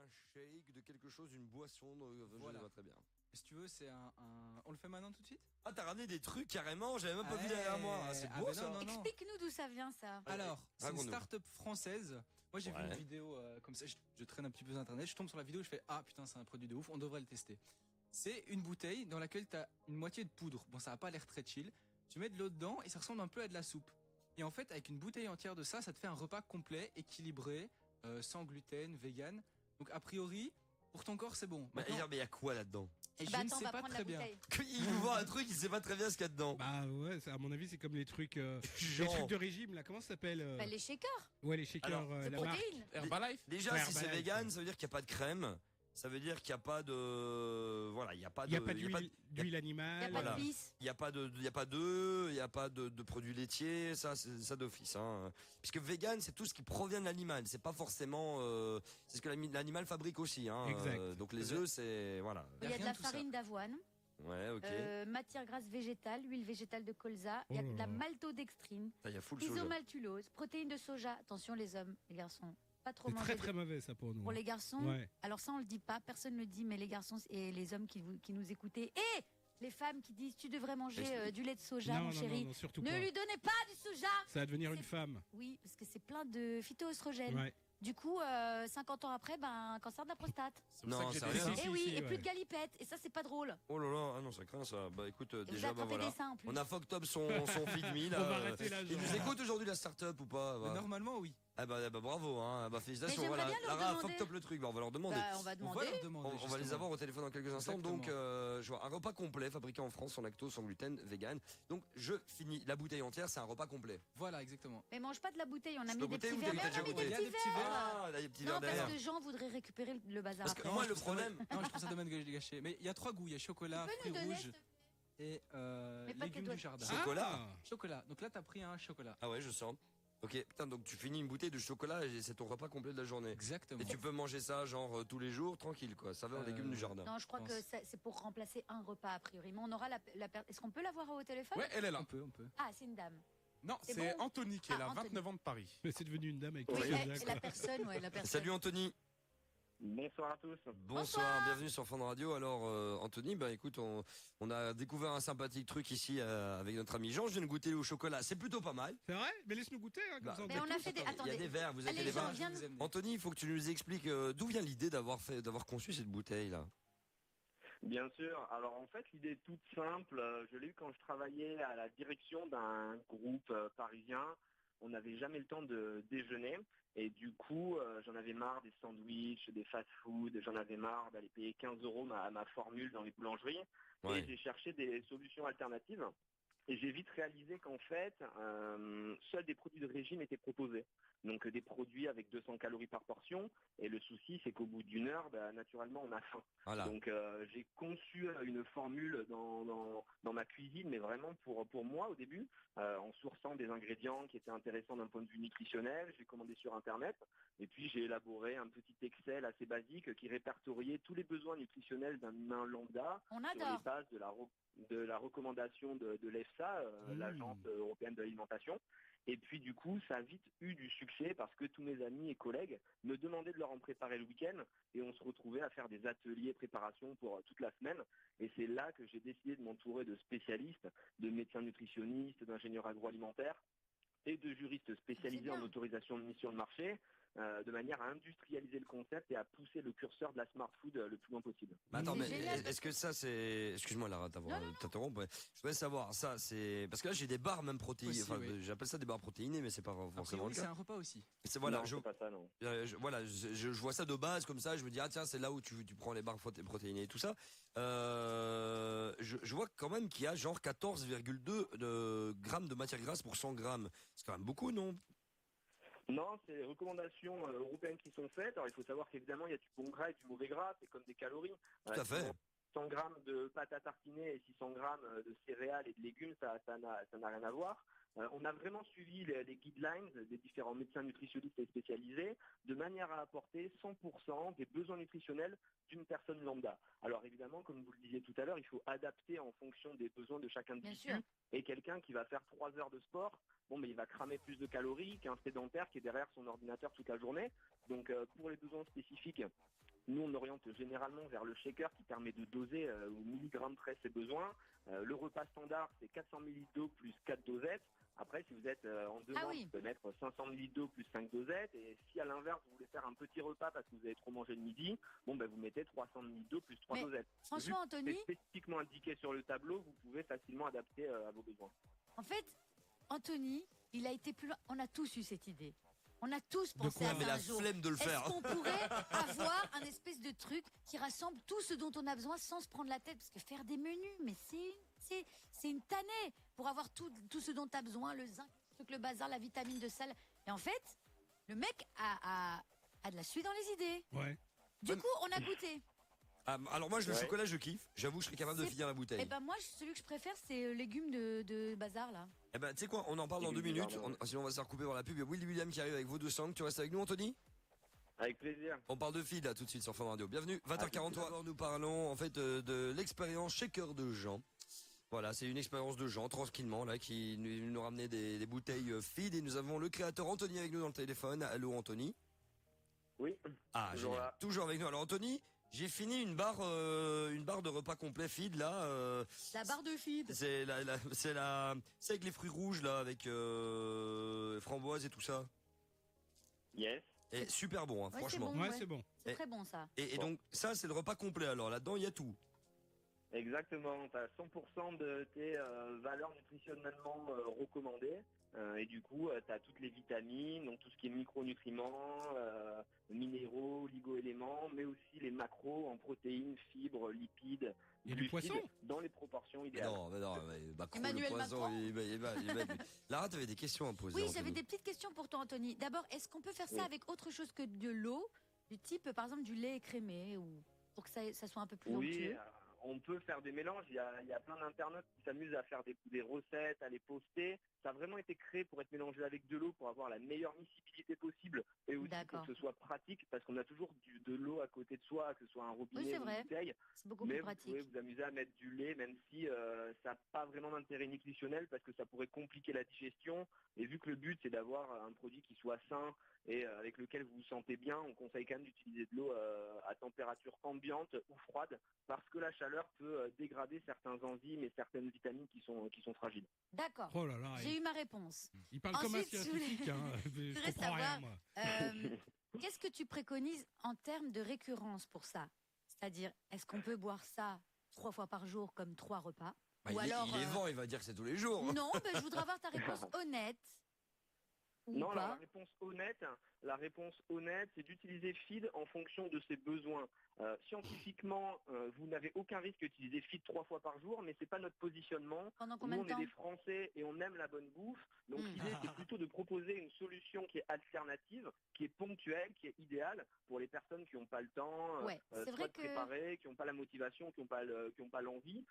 un shake, de quelque chose, une boisson, Voilà. je vois très bien. Si tu veux, c'est On le fait maintenant tout de suite? Ah, t'as ramené des trucs carrément, j'avais même pas vu derrière moi. Ah, c'est beau ça. Non. Explique-nous d'où ça vient ça. Alors, c'est une raconte-nous. start-up française. Moi, j'ai vu Ouais. une vidéo comme ça. Je traîne un petit peu sur internet. Je tombe sur la vidéo. Je fais ah putain, c'est un produit de ouf. On devrait le tester. C'est une bouteille dans laquelle t'as une moitié de poudre. Bon, ça a pas l'air très chill. Tu mets de l'eau dedans et ça ressemble un peu à de la soupe. Et en fait, avec une bouteille entière de ça, ça te fait un repas complet, équilibré, sans gluten, vegan. Donc a priori, pour ton corps, c'est bon. Mais Maintenant, il y a quoi là-dedans? et je Bah ne attends, on sais va pas prendre très la bien. bouteille. Il nous vend un truc, il sait pas très bien ce qu'il y a dedans. Bah ouais, à mon avis, c'est comme les trucs, les Genre. trucs de régime là. Comment ça s'appelle Bah, les shakers, Ouais, les shakers, Alors, c'est la marque. protéines. Herbalife. Déjà, Ouais, si c'est Herbalife, vegan, ouais. ça veut dire qu'il n'y a pas de crème. Ça veut dire qu'il n'y a pas de, voilà, il n'y a pas Il de, n'y a pas il y a d'huile Il n'y animale. a pas Voilà. de vis. il y a pas de, il y a pas d'œufs, il y a pas de produits laitiers, ça, c'est ça d'office, hein. Puisque vegan, c'est tout ce qui provient de l'animal. C'est pas forcément, c'est ce que l'animal fabrique aussi, hein. Exact. Donc les œufs, c'est, voilà. Il y a de rien la de tout ça. farine d'avoine, Ouais, ok. matière grasse végétale, huile végétale de colza, il y a Oh là de la là. maltodextrine, Il y a full soja. isomaltulose, protéines de soja. Attention les hommes, les garçons, pas trop C'est manger. très très mauvais ça pour nous. Pour les garçons, Ouais. alors ça on le dit pas, personne ne le dit, mais les garçons et les hommes qui nous écoutez, et les femmes qui disent tu devrais manger du lait de soja, Non, mon non, chéri, non, surtout ne pas. lui donnez pas du soja. Ça va devenir une C'est- femme. Oui, parce que c'est plein de phytoestrogènes. Ouais. Du coup, 50 ans après, un cancer de la prostate. C'est pour ça Non, que j'ai c'est des rien. seins. Et si, oui, si, et ouais. plus de galipettes. Et ça, c'est pas drôle. Oh là là, ah non, ça craint ça. Bah écoute, Et vous déjà, bah attrapez voilà. des seins en plus. On a fucked up son feed me, là. On va arrêter là, Il genre. nous écoute aujourd'hui la start-up ou pas? Mais Bah. normalement, oui. Ah bah bravo, hein. Bah félicitations. Mais j'aimerais Voilà. bien leur Lara a demander. fucked up le truc. Bah on va leur demander. Bah, on va On demander. va leur demander. On va les justement. avoir au téléphone dans quelques instants. Exactement. Donc, je vois un repas complet fabriqué en France, sans lactose, sans gluten, vegan. Donc, je finis la bouteille entière. C'est un repas complet. Voilà, exactement. Mais mange pas de la bouteille, on a C'est mis pas des bouteille petits ou verres. t'as Mais on a déjà mis goûté des Il y a petits des petits verres. Ah, là, il y a des petits verres Non, derrière. parce que Jean voudrait récupérer le bazar Parce que après. moi, je le trouve ça problème. dommage- Non, je trouve ça dommage de gâcher. Mais il y a 3 goûts. Il y a chocolat, Tu peux fruits nous donner rouges et Mais pas que légumes toi. du jardin. Chocolat. Chocolat. Donc là, t'as pris un chocolat. Ah ouais, je sens. Ok, putain, donc tu finis une bouteille de chocolat et c'est ton repas complet de la journée. Exactement. Et tu peux manger ça, genre, tous les jours, tranquille, quoi. Saveur légumes du jardin. Non, je crois pense. que c'est pour remplacer un repas a priori. Mais on aura Est-ce qu'on peut l'avoir au téléphone? Ouais, elle est là. On peut. Ah, c'est une dame. Non, C'est c'est bon Anthony qui est Ah, là, Anthony. 29 ans de Paris. Mais c'est devenu une dame avec Oui, tout la ça. personne, ouais, la personne. Salut Anthony. Bonsoir à tous. Bonsoir, bienvenue sur Fun Radio. Alors Anthony, bah écoute, on a découvert un sympathique truc ici avec notre ami Jean. Je viens de goûter au chocolat, c'est plutôt pas mal. C'est vrai? Mais laisse-nous goûter, hein, comme Bah, ça on Mais peut on a tous. fait des. Il y a Attendez. des verres, vous avez Allez, des Jean, verres. viens. Je vous aime. Anthony, il faut que tu nous expliques d'où vient l'idée d'avoir conçu cette bouteille là. Bien sûr. Alors en fait, l'idée est toute simple. Je l'ai eu quand je travaillais à la direction d'un groupe parisien. On n'avait jamais le temps de déjeuner. Et du coup, j'en avais marre des sandwichs, des fast-food. J'en avais marre d'aller payer 15 € ma formule dans les boulangeries. Ouais. Et j'ai cherché des solutions alternatives. Et j'ai vite réalisé qu'en fait, seuls des produits de régime étaient proposés. Donc des produits avec 200 calories par portion. Et le souci, c'est qu'au bout d'une heure, naturellement, on a faim. Voilà. Donc j'ai conçu une formule dans ma cuisine, mais vraiment pour moi au début, en sourçant des ingrédients qui étaient intéressants d'un point de vue nutritionnel. J'ai commandé sur Internet. Et puis j'ai élaboré un petit Excel assez basique qui répertoriait tous les besoins nutritionnels d'un humain lambda On sur les adore. bases de la recommandation de l'EFSA, l'Agence européenne de l'alimentation. Et puis du coup, ça a vite eu du succès parce que tous mes amis et collègues me demandaient de leur en préparer le week-end et on se retrouvait à faire des ateliers préparation pour toute la semaine. Et c'est là que j'ai décidé de m'entourer de spécialistes, de médecins nutritionnistes, d'ingénieurs agroalimentaires et de juristes spécialisés bien. en autorisation de mise sur le marché, de manière à industrialiser le concept et à pousser le curseur de la smart food le plus loin possible. Mais attends, C'est mais génial. est-ce que ça c'est... Excuse-moi Lara, t'interrompre. Ouais. Je voudrais savoir, ça c'est... Parce que là j'ai des barres même protéinées, Aussi, enfin oui. j'appelle ça des barres protéinées, mais c'est pas A forcément priori, le c'est cas. un repas aussi. C'est voilà, Non, c'est pas ça, non. je vois ça de base comme ça, je me dis ah tiens c'est là où tu prends les barres protéinées et tout ça. Je vois quand même qu'il y a genre 14,2 grammes de matière grasse pour 100 grammes. C'est quand même beaucoup, non? Non, c'est les recommandations européennes qui sont faites. Alors il faut savoir qu'évidemment il y a du bon gras et du mauvais gras, c'est comme des calories. Tout à fait. 100 grammes de pâte à tartiner et 600 grammes de céréales et de légumes, ça n'a rien à voir. On a vraiment suivi les guidelines des différents médecins nutritionnistes et spécialisés de manière à apporter 100% des besoins nutritionnels d'une personne lambda. Alors évidemment, comme vous le disiez tout à l'heure, il faut adapter en fonction des besoins de chaque individu. sûr. Et quelqu'un qui va faire 3 heures de sport, bon, mais il va cramer plus de calories qu'un sédentaire qui est derrière son ordinateur toute la journée. Donc pour les besoins spécifiques Nous, on oriente généralement vers le shaker qui permet de doser au milligramme près ses besoins. Le repas standard, c'est 400 ml d'eau plus 4 dosettes. Après, si vous êtes en demande, oui. vous pouvez mettre 500 ml d'eau plus 5 dosettes. Et si à l'inverse, vous voulez faire un petit repas parce que vous avez trop mangé le midi, vous mettez 300 ml d'eau plus 3 Mais dosettes. Franchement, Vu que Anthony, c'est spécifiquement indiqué sur le tableau, vous pouvez facilement adapter à vos besoins. en fait, Anthony, il a été plus loin. On a tous eu cette idée. On a tous pensé quoi à mais ça la un jour. flemme de le Est-ce faire. qu'on pourrait avoir un espèce de truc qui rassemble tout ce dont on a besoin sans se prendre la tête? Parce que faire des menus, mais c'est une tannée pour avoir tout ce dont tu as besoin, le zinc, le bazar, la vitamine de sel. Et en fait, le mec a de la suite dans les idées. Ouais. Du coup, on a goûté. Ah, alors moi, le Ouais. chocolat, je kiffe. J'avoue, je serais capable de C'est- finir la bouteille. Et ben moi, celui que je préfère, c'est légumes de bazar là. Eh ben, tu sais quoi, on en parle dans 2 Légumes minutes. du jardin. Sinon, on va se recouper dans la pub. Il y a Willy William qui arrive avec vos 200. Tu restes avec nous, Anthony? Avec plaisir. On parle de feed là tout de suite sur Fun Radio. Bienvenue, 20h43. Alors, nous parlons en fait de l'expérience Shaker de Jean. Voilà, c'est une expérience de Jean, tranquillement, là, qui nous ramenait des bouteilles feed. Et nous avons le créateur Anthony avec nous dans le téléphone. Allô, Anthony? Oui. Ah, Toujours génial. là. Toujours avec nous. Alors, Anthony, j'ai fini une barre de repas complet feed là. La barre de feed. C'est c'est avec les fruits rouges là, avec framboise et tout ça. Yes. Et super bon, hein, Ouais, franchement. c'est bon. Ouais, Ouais. c'est bon. C'est Et- très bon ça. Et donc ça, c'est le repas complet. Alors là-dedans, il y a tout. Exactement, tu as 100% de tes valeurs nutritionnellement recommandées. Et du coup, tu as toutes les vitamines, donc tout ce qui est micronutriments, minéraux, oligo-éléments, mais aussi les macros en protéines, fibres, lipides, Il y a du glucides, poisson. dans les proportions Mais idéales. non, Macron, Emmanuel le poisson, Macron. Lara, t'avais des questions à me poser. Oui, Anthony. j'avais des petites questions pour toi, Anthony. D'abord, est-ce qu'on peut faire ça Oui. avec autre chose que de l'eau, du type, par exemple, du lait écrémé, ou pour que ça soit un peu plus Oui, onctueux? on peut faire des mélanges. Il y a plein d'internautes qui s'amusent à faire des recettes, à les poster. Ça a vraiment été créé pour être mélangé avec de l'eau, pour avoir la meilleure miscibilité possible et aussi D'accord. pour que ce soit pratique, parce qu'on a toujours de l'eau à côté de soi, que ce soit un robinet Oui, c'est ou vrai. une bouteille. C'est beaucoup Mais plus vous pratique. pouvez vous amuser à mettre du lait, même si ça n'a pas vraiment d'intérêt nutritionnel, parce que ça pourrait compliquer la digestion. Et vu que le but, c'est d'avoir un produit qui soit sain et avec lequel vous vous sentez bien, on conseille quand même d'utiliser de l'eau à température ambiante ou froide, parce que la chaleur peut dégrader certains enzymes et certaines vitamines qui sont fragiles. D'accord. Oh là là. J'ai eu ma réponse. Il parle comme un Ensuite, je voulais- scientifique. Hein. Je voudrais comprends rien, savoir- moi. Qu'est-ce que tu préconises en termes de récurrence pour ça? C'est-à-dire, est-ce qu'on peut boire ça 3 fois par jour comme 3 repas? Bah, Ou il, alors, il est vent, il va dire que c'est tous les jours. Non, je voudrais avoir ta réponse honnête. Ou Non, pas. la réponse honnête, c'est d'utiliser feed en fonction de ses besoins. Scientifiquement, vous n'avez aucun risque d'utiliser feed 3 fois par jour, mais c'est pas notre positionnement. Pendant Nous, combien on de est temps? des Français et on aime la bonne bouffe. Donc l'idée, c'est plutôt de proposer une solution qui est alternative, qui est ponctuelle, qui est idéale pour les personnes qui n'ont pas le temps, Ouais, c'est soit vrai de que- préparer, qui n'ont pas la motivation, qui n'ont pas l'envie.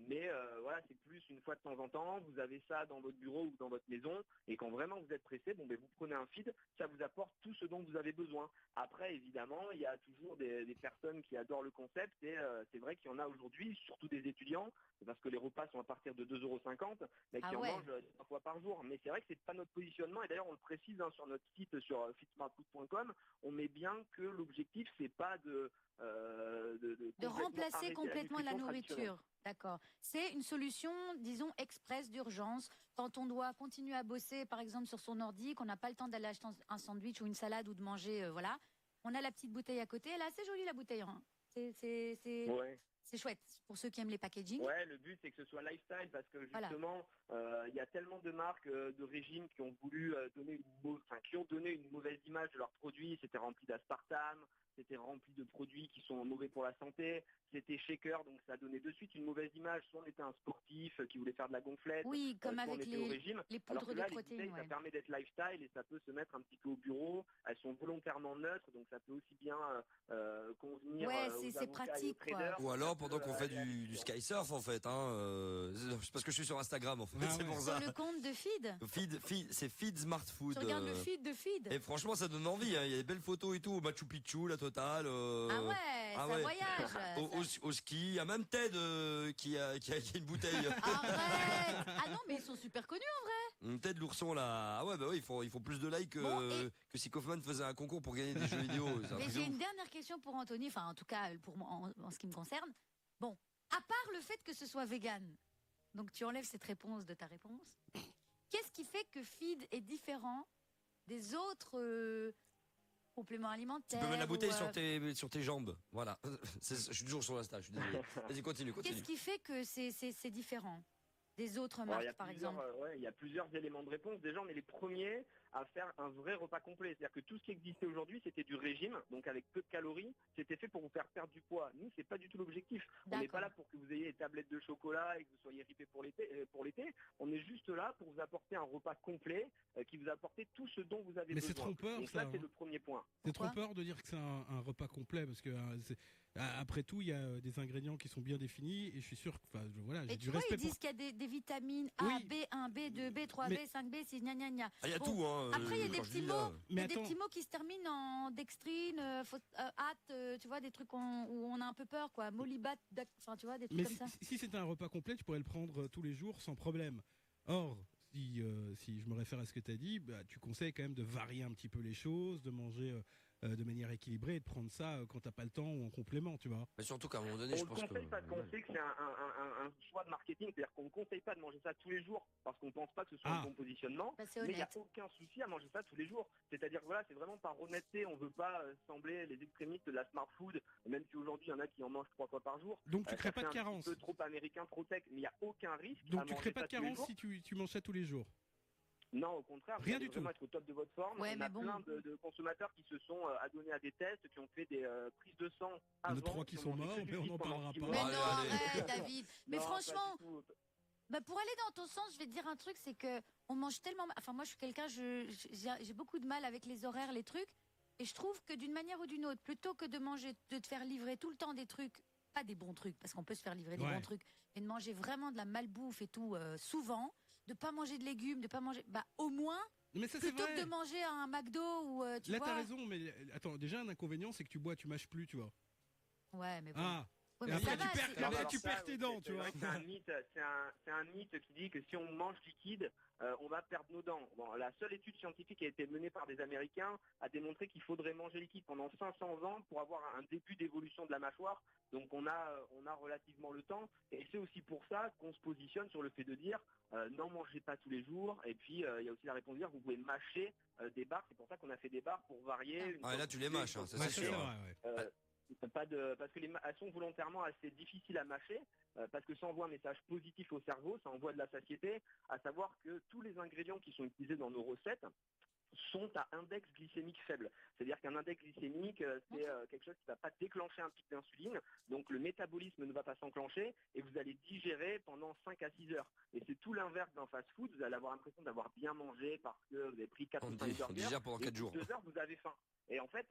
Mais voilà, c'est plus une fois de temps en temps. Vous avez ça dans votre bureau ou dans votre maison, et quand vraiment vous êtes pressé, vous prenez un feed, ça vous apporte tout ce dont vous avez besoin. Après, évidemment, il y a toujours des personnes qui adorent le concept, et c'est vrai qu'il y en a aujourd'hui, surtout des étudiants, parce que les repas sont à partir de 2,50 €, mais qui Ah en ouais. mangent 3 fois par jour. Mais c'est vrai que c'est pas notre positionnement, et d'ailleurs on le précise sur notre site, sur feedsmartfood.com, on met bien que l'objectif c'est pas de remplacer complètement la nutrition traditionnelle. nourriture. D'accord. C'est une solution, disons, express d'urgence. Quand on doit continuer à bosser, par exemple, sur son ordi, qu'on n'a pas le temps d'aller acheter un sandwich ou une salade ou de manger, voilà. On a la petite bouteille à côté. Elle est assez jolie, la bouteille. Hein. Ouais. C'est chouette pour ceux qui aiment les packaging. Ouais, le but c'est que ce soit lifestyle, parce que Voilà. justement, il y a tellement de marques de régimes qui ont voulu qui ont donné une mauvaise image de leurs produits. C'était rempli d'aspartame, c'était rempli de produits qui sont mauvais pour la santé, c'était shaker, donc ça donnait de suite une mauvaise image. Soit on était un sportif qui voulait faire de la gonflette, Oui, comme soit on avec était au régime. les Alors poudres que là, de les protéines. bouteilles, ça permet d'être lifestyle et ça peut se mettre un petit peu au bureau. Elles sont volontairement neutres, donc ça peut aussi bien convenir Ouais, aux c'est avocats et aux pratique, quoi. traders. Ou alors Ça pendant peut qu'on fait aller à du l'étudiant. skysurf en fait, c'est parce que je suis sur Instagram en fait, Ah c'est ouais. pour Sur ça. le compte de feed. C'est Feed Smart Food. Tu regardes le feed de feed. Et franchement, ça donne envie. Hein. Il y a des belles photos et tout au Machu Picchu, la totale. Ah ouais, ah ça ouais. voyage. Au ski, il y a même Ted qui a une bouteille. Arrête. Ah non, mais ils sont super connus. Ted l'ourson là. Ah ouais, bah oui, il faut plus de likes Bon, et- que si Kaufman faisait un concours pour gagner des jeux vidéo. C'est un Mais truc de j'ai ouf. une dernière question question pour Anthony, enfin en tout cas pour moi, en ce qui me concerne. Bon, à part le fait que ce soit vegan, donc tu enlèves cette réponse de ta réponse, qu'est-ce qui fait que feed est différent des autres compléments Tu alimentaires? peux mettre la bouteille ou, sur tes jambes. Voilà. Je suis toujours sur l'Insta, je suis désolé. Vas-y, continue. Qu'est-ce qui fait que c'est différent des autres Alors, il y marques, a par plusieurs, exemple? il y a plusieurs éléments de réponse. Déjà, on est les premiers à faire un vrai repas complet. C'est-à-dire que tout ce qui existait aujourd'hui, c'était du régime, donc avec peu de calories. C'était fait pour vous faire perdre du poids. Nous, c'est pas du tout l'objectif. On n'est pas là pour que vous ayez des tablettes de chocolat et que vous soyez ripé pour l'été. On est juste là pour vous apporter un repas complet qui vous apporte tout ce dont vous avez Mais besoin. c'est trompeur, Donc ça, là, c'est hein. le premier point. C'est Pourquoi trompeur de dire que c'est un repas complet parce que après tout, il y a des ingrédients qui sont bien définis et je suis sûr que, voilà, j'ai Et du tu vois, respect ils disent qu'il y a des vitamines A, Oui. B1, B2, B3, Mais- B5, B6, gna gna gna. Ah, il y a Bon, tout, hein. Après, il y a des quand je petits dis, là. mots, Mais des attends. petits mots qui se terminent en dextrine, hâte, tu vois, des trucs où on a un peu peur, quoi. Molibat, enfin, tu vois, des trucs Mais comme ça. si c'était un repas complet, tu pourrais le prendre tous les jours sans problème. Or, si je me réfère à ce que tu as dit, bah, tu conseilles quand même de varier un petit peu les choses, de manger de manière équilibrée et de prendre ça quand t'as pas le temps ou en complément, tu vois. Mais surtout qu'à un moment donné, On je le pense que. conseille parce qu'on sait que c'est un choix de marketing, c'est-à-dire qu'on ne conseille pas de manger ça tous les jours parce qu'on ne pense pas que ce soit Ah. un bon positionnement. Bah, c'est Mais il n'y a honnête. aucun souci à manger ça tous les jours. C'est-à-dire que voilà, c'est vraiment par honnêteté, on ne veut pas sembler les extrémistes de la smart food, même si aujourd'hui il y en a qui en mangent 3 fois par jour. Donc tu Ça crées pas fait de un carence. petit peu trop américain, trop tech, mais il n'y a aucun risque à Donc tu manger crées pas ça de tous les carence jours. si tu manges ça tous les jours. Non, au contraire, Rien vous allez du tout. vraiment être au top de votre forme. Ouais, on mais a bon. plein de consommateurs qui se sont adonnés à des tests, qui ont fait des prises de sang Il y en a avant. 3 qui ont sont mangé morts, que du mais on feed n'en pendant parlera 6 pas. mois. Mais Allez, non, allez. arrête, David. Mais Non, pas du franchement, tout. bah, pour aller dans ton sens, je vais te dire un truc, c'est que on mange tellement. Enfin, moi, je suis quelqu'un, j'ai beaucoup de mal avec les horaires, les trucs, et je trouve que d'une manière ou d'une autre, plutôt que de manger, de te faire livrer tout le temps des trucs, pas des bons trucs, parce qu'on peut se faire livrer des Ouais. bons trucs, mais de manger vraiment de la malbouffe et tout souvent, de pas manger de légumes, de pas manger, bah au moins Mais ça c'est plutôt vrai. que de manger un McDo ou tu Là vois. t'as raison, mais attends, déjà un inconvénient c'est que tu bois, tu mâches plus, tu vois. Ouais, mais bon. Ah, Ouais, et mais après, ça tu va, perds- c'est- Mais Alors tu ça, perds tes oui, dents, c'est tu vois. vrai que c'est un mythe qui dit que si on mange liquide, on va perdre nos dents. Bon, la seule étude scientifique qui a été menée par des Américains a démontré qu'il faudrait manger liquide pendant 500 ans pour avoir un début d'évolution de la mâchoire. Donc on a relativement le temps. Et c'est aussi pour ça qu'on se positionne sur le fait de dire n'en mangez pas tous les jours. Et puis il y a aussi la réponse de dire vous pouvez mâcher des barres. C'est pour ça qu'on a fait des barres pour varier. Une Ah, fois là, que tu vous les voulez, mâches, hein, ça, Ouais, c'est ça, sûr. c'est vrai, ouais. parce que elles sont volontairement assez difficiles à mâcher, parce que ça envoie un message positif au cerveau, ça envoie de la satiété, à savoir que tous les ingrédients qui sont utilisés dans nos recettes sont à index glycémique faible. C'est-à-dire qu'un index glycémique, c'est quelque chose qui ne va pas déclencher un pic d'insuline, donc le métabolisme ne va pas s'enclencher et vous allez digérer pendant 5 à 6 heures. Et c'est tout l'inverse d'un fast-food, vous allez avoir l'impression d'avoir bien mangé parce que vous avez pris 4 ou 5 On burgers, digère pendant et 4 au jours. bout de 2 heures, vous avez faim. Et en fait,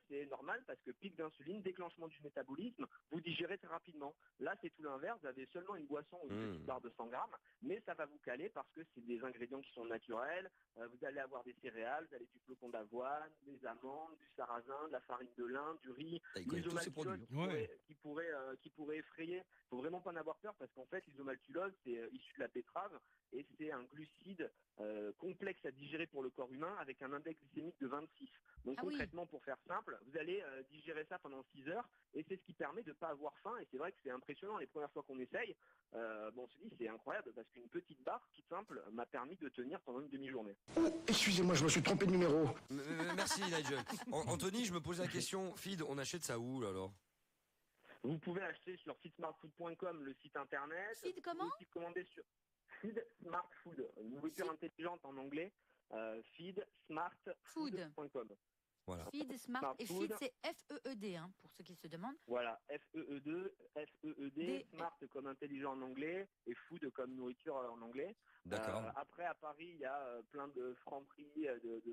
c'est normal parce que pic d'insuline, déclenchement du métabolisme, vous digérez très rapidement. Là, c'est tout l'inverse, vous avez seulement une boisson ou une petite barre de 100 grammes, mais ça va vous caler parce que c'est des ingrédients qui sont naturels. Vous allez avoir des céréales, vous avez du flocon d'avoine, des amandes, du sarrasin, de la farine de lin, du riz, Il connaît tous ces l'isomaltulose produits. qui pourrait effrayer. Il faut vraiment pas en avoir peur parce qu'en fait, l'isomaltulose, c'est issu de la betterave et c'est un glucide complexe à digérer pour le corps humain avec un index glycémique de 26. Donc Ah oui. concrètement, pour faire simple, vous allez digérer ça pendant 6 heures et c'est ce qui permet de ne pas avoir faim. Et c'est vrai que c'est impressionnant les premières fois qu'on essaye. On se dit c'est incroyable parce qu'une petite barre toute simple m'a permis de tenir pendant une demi-journée. Excusez-moi, je me suis trompé de numéro. Merci Nigel. Anthony, je me pose la question, Feed, on achète ça où là, alors? Vous pouvez acheter sur feedsmartfood.com, le site internet. Feed comment? Vous pouvez aussi commander sur Feed Smart Food, nourriture Feed. intelligente en anglais. Feedsmartfood.com. Voilà. Feed, Smart. Smart Et Food. Feed, c'est F-E-E-D, hein, pour ceux qui se demandent. Voilà, F-E-E-D, D. Smart comme intelligent en anglais et Food comme nourriture en anglais. D'accord. Après, à Paris, il y a plein de francs-prix,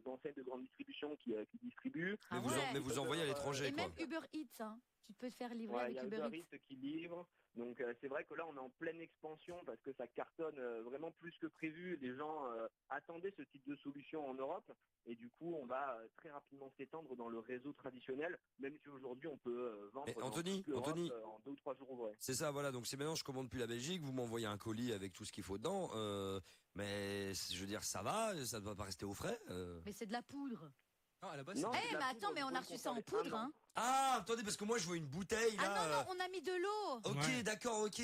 d'enseignes de grande distribution qui distribuent. Ah Mais ouais. vous envoyez à l'étranger, Et quoi. même Uber Eats, hein. Tu peux te faire livrer Ouais, avec il y a Uber Uber Eats. Eats qui livre. Donc c'est vrai que là on est en pleine expansion parce que ça cartonne vraiment plus que prévu. Les gens attendaient ce type de solution en Europe et du coup on va très rapidement s'étendre dans le réseau traditionnel, même si aujourd'hui on peut vendre Mais dans Anthony, toute l'Europe, Anthony. En 2 ou 3 jours ouvrés. C'est ça, voilà. Donc, c'est maintenant, je commande depuis la Belgique. Vous m'envoyez un colis avec tout ce qu'il faut dedans. Mais je veux dire, ça va, ça ne doit pas rester au frais. Mais c'est de la poudre. Non, à la base, Non, c'est- c'est de Eh, la mais poudre attends, mais on a bonne reçu pour ça en faire poudre, un an. hein. Ah, attendez, parce que moi je vois une bouteille là. Ah non, non, on a mis de l'eau. Ok, Ouais. d'accord, ok,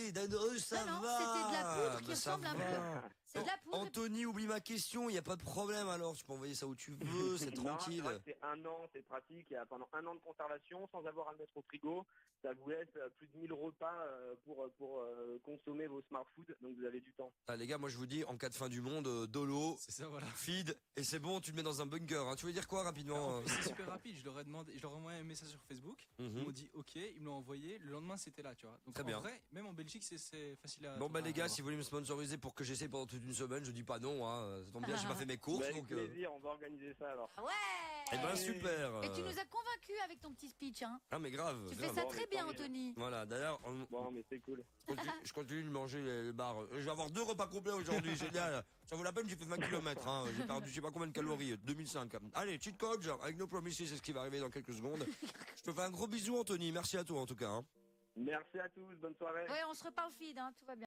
ça Non, non, va. c'était de la poudre qui Bah, ça ressemble un va. peu. C'est de la poudre. Anthony, oublie ma question, il n'y a pas de problème alors, tu peux envoyer ça où tu veux, c'est Non, tranquille. c'est vrai que c'est un an, c'est pratique. Et pendant un an de conservation, sans avoir à le mettre au frigo, ça vous laisse plus de 1000 repas pour consommer vos smart food. Donc vous avez du temps. Ah, les gars, moi je vous dis, en cas de fin du monde, dolo, c'est ça, voilà. feed, et c'est bon, tu le mets dans un bunker. Hein. Tu veux dire quoi rapidement En plus, c'est super rapide. Je leur ai demandé, je leur ai envoyé un message sur Facebook. Mhm. Ils m'ont dit OK, ils me l'ont envoyé. Le lendemain, c'était là, tu vois. Donc Très en bien. vrai, même en Belgique, c'est facile à. Bon bah à les gars, avoir. si vous voulez me sponsoriser pour que j'essaie pendant toute une semaine, je dis pas non, hein. Ça tombe bien, j'ai pas fait mes courses, Bah, avec donc... plaisir, on va organiser ça alors. Ah ouais. Eh ben super. Et tu nous as convaincus avec ton petit speech, hein. Ah mais grave. Tu fais grave. ça Bon, très mais bien, tant mieux. Anthony. Voilà, d'ailleurs, Bon, mais c'est cool. je continue de manger les bars. Je vais avoir 2 repas complets aujourd'hui, génial. Ça vaut la peine, j'ai fait 20 km, hein. J'ai perdu je sais pas combien de calories, 2005. Allez, cheat code, avec No Promises, c'est ce qui va arriver dans quelques secondes. Je te fais un gros bisou Anthony, merci à toi en tout cas. Hein. Merci à tous, bonne soirée. Ouais, on se reparle feed, hein. Tout va bien.